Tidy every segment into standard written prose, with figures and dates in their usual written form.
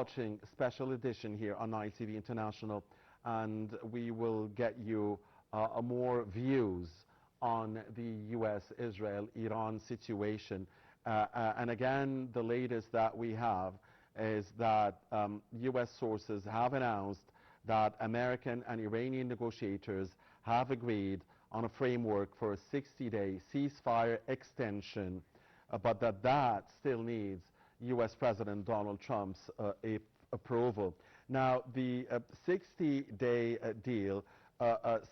watching Special Edition here on Nile TV International, and we will get you more views on the U.S.-Israel-Iran situation. And again, the latest that we have is that U.S. sources have announced that American and Iranian negotiators have agreed on a framework for a 60-day ceasefire extension, but that still needs U.S. President Donald Trump's approval. Now, the 60-day deal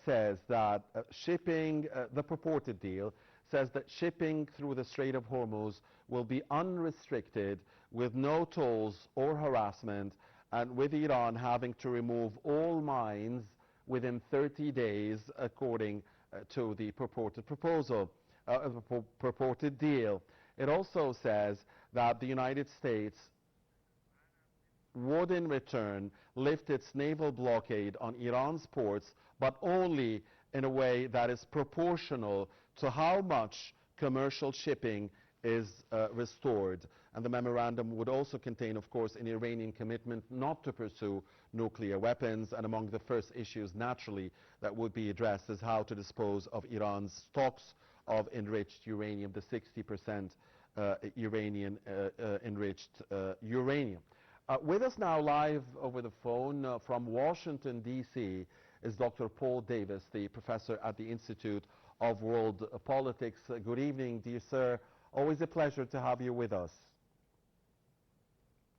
says that shipping, the purported deal, says that shipping through the Strait of Hormuz will be unrestricted with no tolls or harassment, and with Iran having to remove all mines within 30 days, according to the purported proposal, purported deal. It also says that the United States would in return lift its naval blockade on Iran's ports, but only in a way that is proportional to how much commercial shipping is restored. And the memorandum would also contain, of course, an Iranian commitment not to pursue nuclear weapons, and among the first issues, naturally, that would be addressed is how to dispose of Iran's stocks of enriched uranium, the 60% Iranian enriched uranium. With us now live over the phone from Washington, D.C. is Dr. Paul Davis, the professor at the Institute of World Politics. Good evening, dear sir. Always a pleasure to have you with us.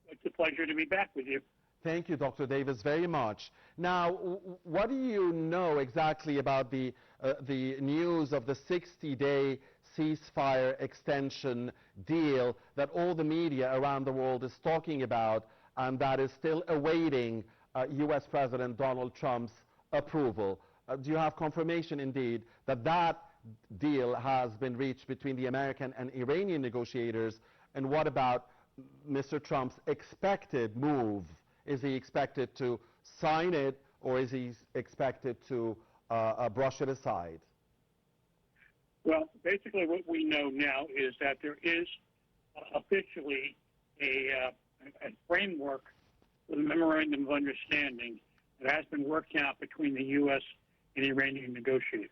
It's a pleasure to be back with you. Thank you, Dr. Davis, very much. Now, what do you know exactly about the news of the 60-day ceasefire extension deal that all the media around the world is talking about, and that is still awaiting U.S. President Donald Trump's approval? Do you have confirmation, indeed, that that deal has been reached between the American and Iranian negotiators? And what about Mr. Trump's expected move? Is he expected to sign it, or is he expected to brush it aside? Well, basically what we know now is that there is officially a framework for the Memorandum of Understanding that has been worked out between the U.S. and Iranian negotiators.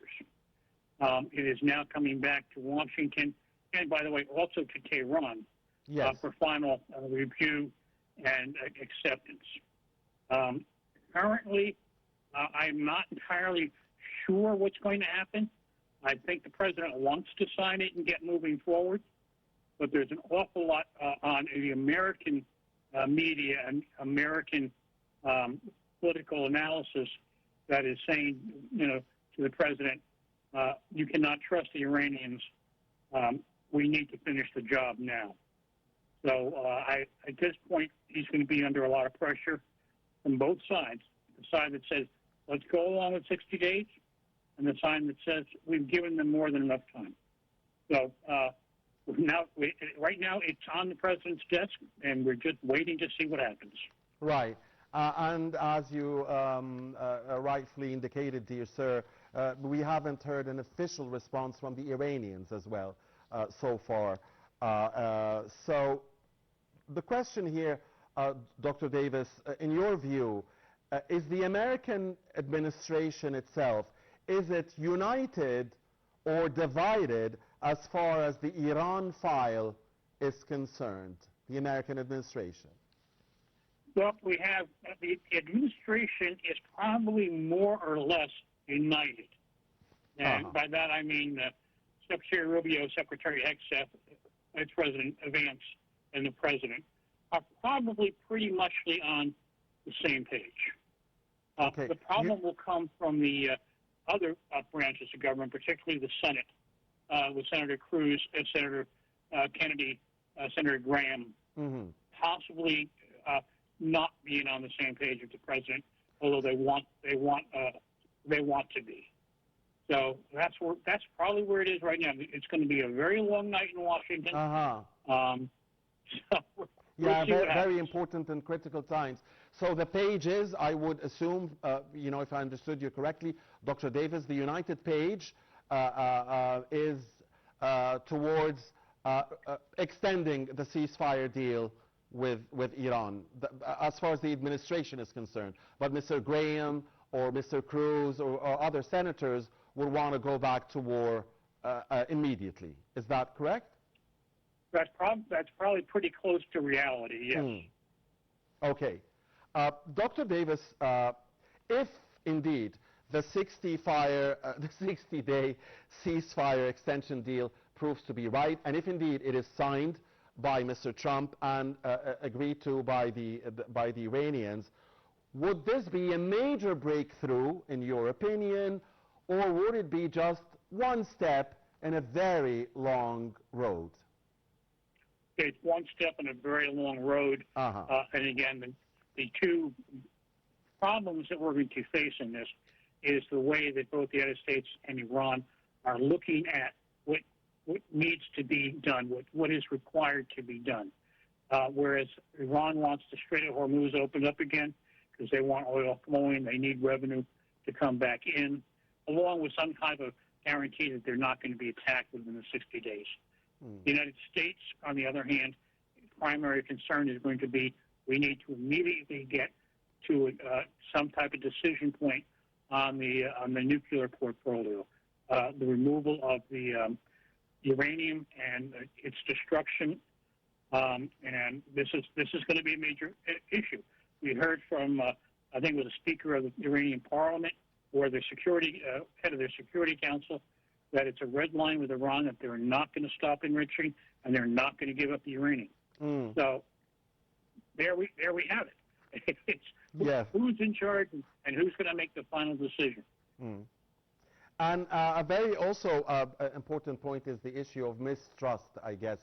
It is now coming back to Washington, and by the way, also to Tehran, yes, for final review and acceptance. Currently, I'm not entirely sure what's going to happen. I think the president wants to sign it and get moving forward, but there's an awful lot on the American media and American political analysis that is saying, to the president, you cannot trust the Iranians. We need to finish the job now. So at this point, he's going to be under a lot of pressure from both sides. The side that says, let's go along with 60 days, and the side that says, we've given them more than enough time. So right now, it's on the president's desk, and we're just waiting to see what happens. Right. And as you rightfully indicated, dear sir, we haven't heard an official response from the Iranians as well so far. So the question here, Dr. Davis, in your view, is the American administration itself, is it united or divided as far as the Iran file is concerned, the American administration? Well, we have the administration is probably more or less united. And by that I mean Secretary Rubio, Secretary Hegseth, Vice President Vance, and the President are probably pretty much on the same page. Okay. The problem will come from the other branches of government, particularly the Senate, with Senator Cruz, Senator Kennedy, Senator Graham, possibly not being on the same page with the president, although they want to be. So that's probably where it is right now. It's going to be a very long night in Washington. So yeah, very important and critical times. So the page is, I would assume, if I understood you correctly, Dr. Davis, the united page is towards extending the ceasefire deal with Iran, as far as the administration is concerned. But Mr. Graham or Mr. Cruz or other senators would want to go back to war immediately. Is that correct? That's probably pretty close to reality, yes. Okay. Dr. Davis, if indeed the 60-day ceasefire extension deal proves to be right, and if indeed it is signed by Mr. Trump and agreed to by the Iranians, would this be a major breakthrough, in your opinion, or would it be just one step in a very long road? It's one step in a very long road. And again, the two problems that we're going to face in this is the way that both the United States and Iran are looking at what needs to be done, what is required to be done. Whereas Iran wants the Strait of Hormuz opened up again because they want oil flowing, they need revenue to come back in, along with some kind of guarantee that they're not going to be attacked within the 60 days. The United States, on the other hand, primary concern is going to be we need to immediately get to some type of decision point on the nuclear portfolio, the removal of the uranium and its destruction, and this is going to be a major issue. We heard from I think it was the Speaker of the Iranian Parliament or the head of their Security Council, that it's a red line with Iran, that they're not going to stop enriching and they're not going to give up the uranium. So there we have it. It's who's in charge and who's going to make the final decision. And a very also important point is the issue of mistrust, I guess,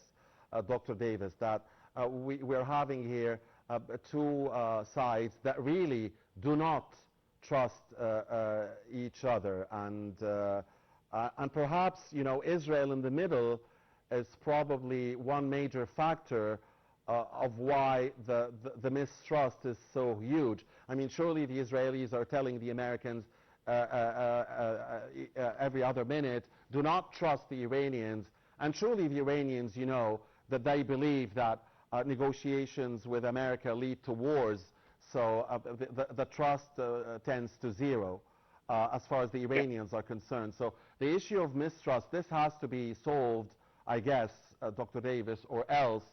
Dr. Davis, that we're having here two sides that really do not trust each other, and perhaps, you know, Israel in the middle is probably one major factor of why the mistrust is so huge. I mean, surely the Israelis are telling the Americans every other minute, do not trust the Iranians, and surely the Iranians, you know, that they believe that negotiations with America lead to wars, so the trust tends to zero as far as the Iranians are concerned. So the issue of mistrust, this has to be solved, I guess, Dr. Davis, or else,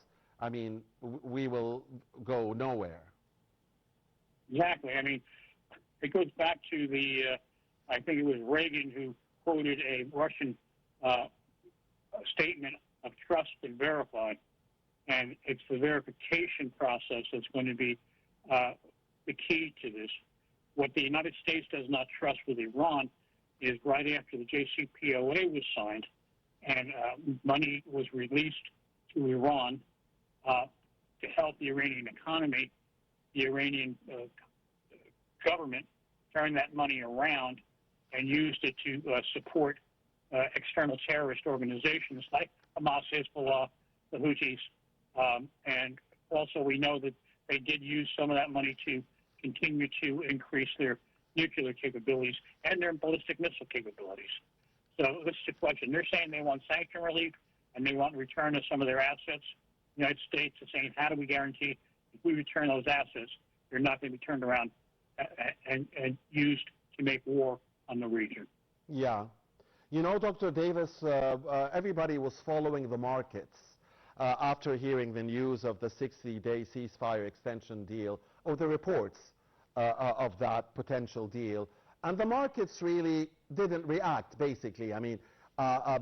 I mean, we will go nowhere. Exactly. I mean, it goes back to I think it was Reagan who quoted a Russian statement of trust and verify, and it's the verification process that's going to be the key to this. What the United States does not trust with Iran is right after the JCPOA was signed and money was released to Iran to help the Iranian economy, the Iranian government turned that money around and used it to support external terrorist organizations like Hamas, Hezbollah, the Houthis, and also we know that they did use some of that money to continue to increase their nuclear capabilities and their ballistic missile capabilities. So this is the question. They're saying they want sanction relief and they want return of some of their assets. The United States is saying, how do we guarantee if we return those assets, they're not going to be turned around and used to make war on the region? Yeah. You know, Dr. Davis, everybody was following the markets after hearing the news of the 60-day ceasefire extension deal, or the reports of that potential deal. And the markets really didn't react, basically. I mean,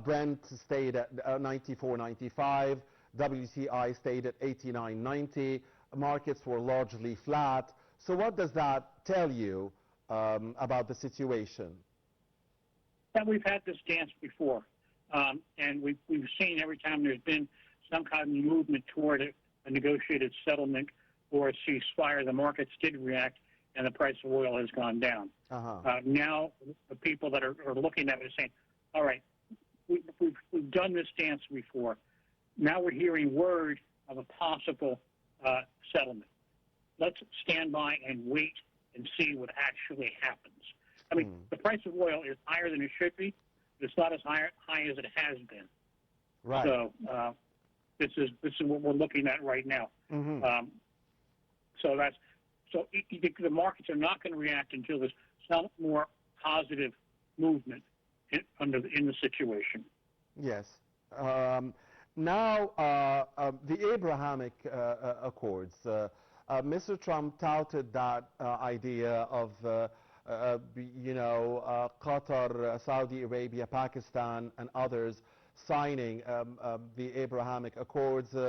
Brent stayed at 94.95, WTI stayed at 89.90, markets were largely flat. So what does that tell you about the situation? That we've had this dance before, and we've seen every time there's been some kind of movement toward a negotiated settlement or a ceasefire, the markets did react, and the price of oil has gone down. Now, the people that are looking at it are saying, all right, we've done this dance before. Now we're hearing word of a possible settlement. Let's stand by and wait and see what actually happens. I mean, the price of oil is higher than it should be, but it's not as high as it has been. Right. So this is what we're looking at right now. Mm-hmm. The markets are not going to react until there's some more positive movement in the situation. Yes. Now, the Abrahamic Accords. Mr. Trump touted that idea of, Qatar, Saudi Arabia, Pakistan, and others signing the Abrahamic Accords, as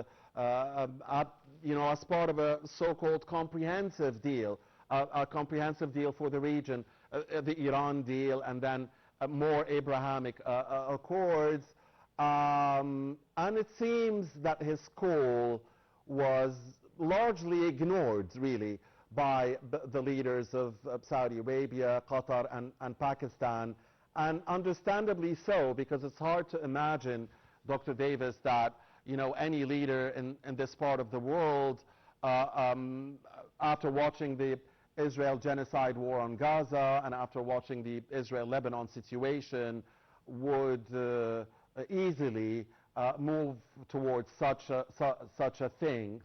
part of a so-called comprehensive deal, a comprehensive deal for the region, the Iran deal, and then more Abrahamic Accords. And it seems that his call was largely ignored, really, by the leaders of Saudi Arabia, Qatar, and Pakistan, and understandably so, because it's hard to imagine, Dr. Davis, that any leader in this part of the world, after watching the Israel genocide war on Gaza and after watching the Israel-Lebanon situation, would easily move towards such a thing.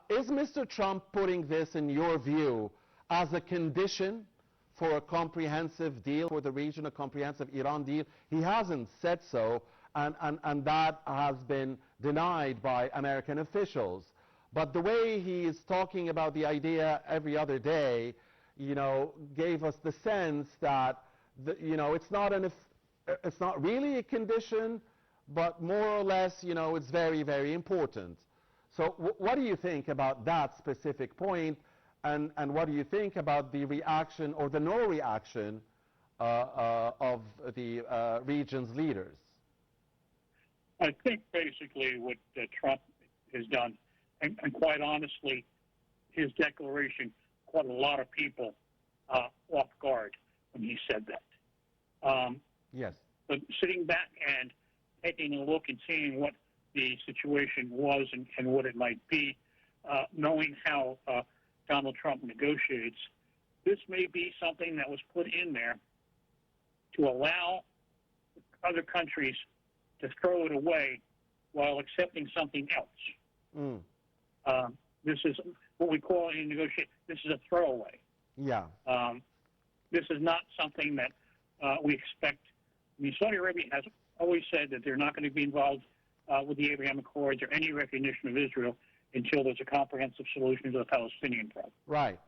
Is Mr. Trump putting this, in your view, as a condition for a comprehensive deal for the region, a comprehensive Iran deal? He hasn't said so, and that has been denied by American officials. But the way he is talking about the idea every other day, gave us the sense that it's not really a condition, but more or less, it's very, very important. So what do you think about that specific point, and what do you think about the reaction or the no reaction of the region's leaders? I think basically what Trump has done, and quite honestly, his declaration caught a lot of people off guard when he said that. Yes. But sitting back and taking a look and seeing what the situation was and what it might be, knowing how Donald Trump negotiates, this may be something that was put in there to allow other countries to throw it away while accepting something else. This is what we call in negotiation, this is a throwaway. Yeah. This is not something that we expect. I mean, Saudi Arabia has always said that they're not going to be involved with the Abraham Accords or any recognition of Israel until there's a comprehensive solution to the Palestinian problem. Right.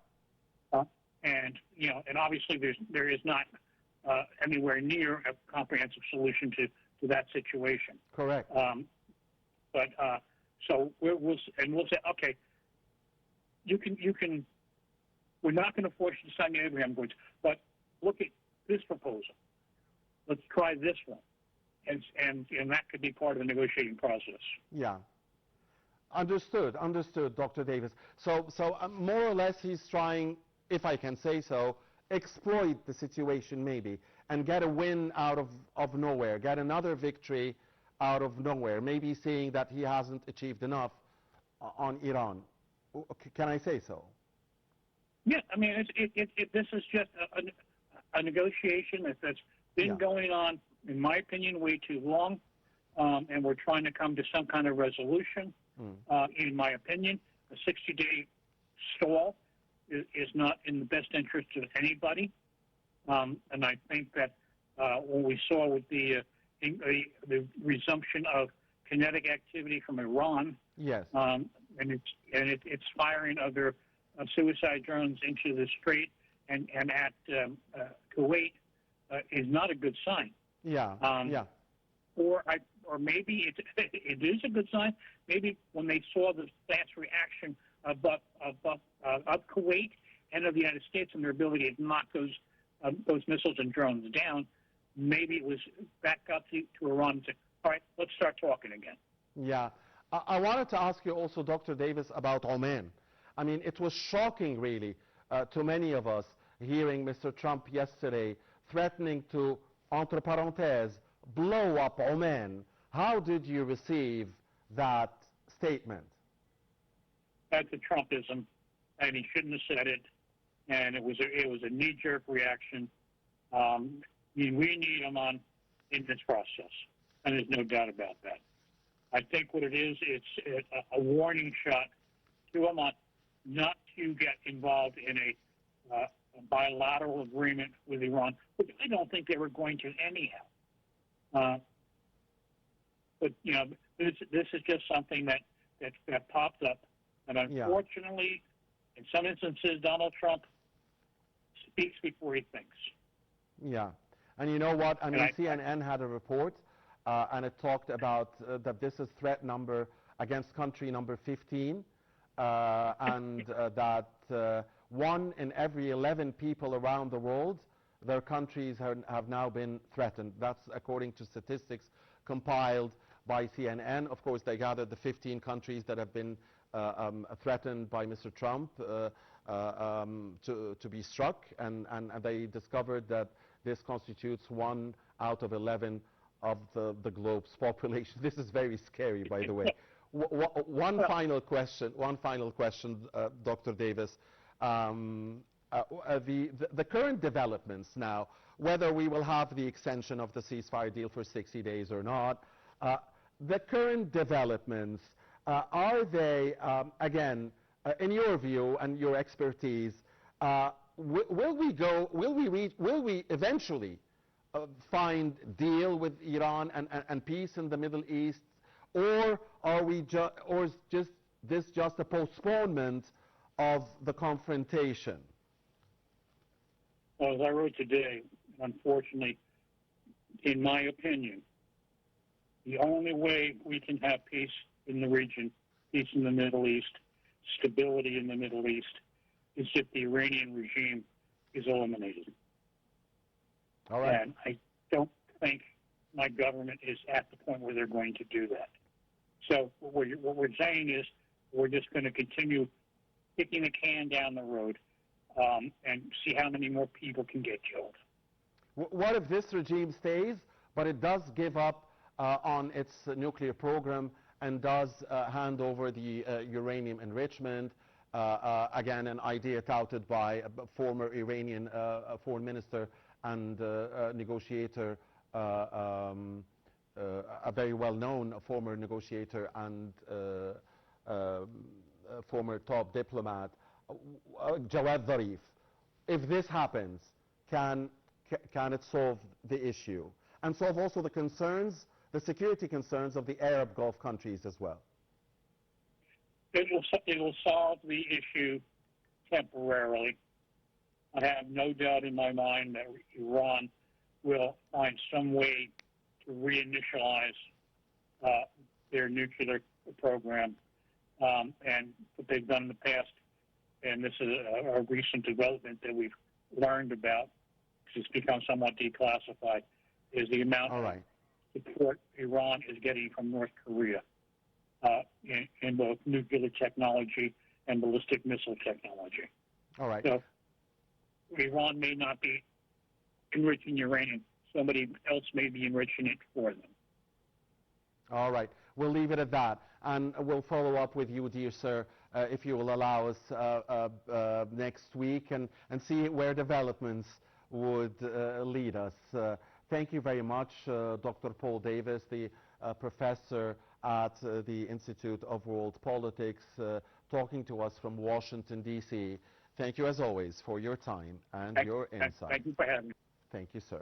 And obviously there is not anywhere near a comprehensive solution to that situation. Correct. So we'll say, okay, you can. We're not going to force you to sign the Abraham Accords, but look at this proposal. Let's try this one, and that could be part of the negotiating process. Yeah. Understood, Dr. Davis. So more or less he's trying, if I can say so, exploit the situation maybe and get a win out of nowhere, get another victory out of nowhere, maybe seeing that he hasn't achieved enough on Iran. Can I say so? Yeah, I mean, this is just a negotiation that's been going on, in my opinion, way too long, and we're trying to come to some kind of resolution. In my opinion, a 60-day stall is not in the best interest of anybody, and I think that what we saw with the resumption of kinetic activity from Iran, yes, and it's firing of their suicide drones into the Strait and at Kuwait is not a good sign. Yeah, Or maybe it is a good sign. Maybe when they saw the fast reaction of Kuwait and of the United States and their ability to knock those missiles and drones down, maybe it was back up to Iran and said, all right, let's start talking again. Yeah. I wanted to ask you also, Dr. Davis, about Oman. I mean, it was shocking, really, to many of us, hearing Mr. Trump yesterday threatening to, entre parenthèses, blow up Oman. How did you receive that statement? That's a Trumpism, and he shouldn't have said it. And it was a knee-jerk reaction. We need Oman in this process, and there's no doubt about that. I think what it is, it's a warning shot to Oman not to get involved in a bilateral agreement with Iran, which I don't think they were going to anyhow. But this is just something that popped up, and unfortunately, in some instances, Donald Trump speaks before he thinks. Yeah, and you know what? I mean, CNN had a report, and it talked about that this is threat number against country number 15, and that 1 in every 11 people around the world, their countries have now been threatened. That's according to statistics compiled by CNN. Of course, they gathered the 15 countries that have been threatened by Mr. Trump to be struck, and they discovered that this constitutes 1 out of 11 of the globe's population. This is very scary, by the way. One final question, Dr. Davis. The current developments now, whether we will have the extension of the ceasefire deal for 60 days or not, the current developments, are they, again, in your view and your expertise, will we eventually find deal with Iran and peace in the Middle East, or is this just a postponement of the confrontation? Well, as I wrote today, unfortunately, in my opinion, the only way we can have peace in the region, peace in the Middle East, stability in the Middle East, is if the Iranian regime is eliminated. All right. And I don't think my government is at the point where they're going to do that. So what we're saying is we're just going to continue kicking the can down the road and see how many more people can get killed. What if this regime stays, but it does give up on its nuclear program and does hand over the uranium enrichment? Again, an idea touted by a former Iranian foreign minister and negotiator, a very well-known former negotiator and former top diplomat, Jawad Zarif. If this happens, can it solve the issue and solve also the concerns, the security concerns of the Arab Gulf countries as well? It will solve the issue temporarily. I have no doubt in my mind that Iran will find some way to reinitialize their nuclear program, and what they've done in the past, and this is a recent development that we've learned about, because it's become somewhat declassified, is the amount of support Iran is getting from North Korea in both nuclear technology and ballistic missile technology. All right. So Iran may not be enriching uranium. Somebody else may be enriching it for them. All right. We'll leave it at that. And we'll follow up with you, dear sir, if you will allow us next week and see where developments would lead us. Thank you very much, Dr. Paul Davis, the professor at the Institute of World Politics, talking to us from Washington, D.C. Thank you, as always, for your time and your insight. Thank you for having me. Thank you, sir.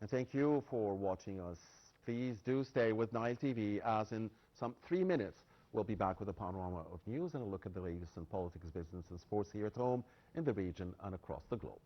And thank you for watching us. Please do stay with Nile TV, as in some 3 minutes, we'll be back with a panorama of news and a look at the latest in politics, business, and sports here at home, in the region, and across the globe.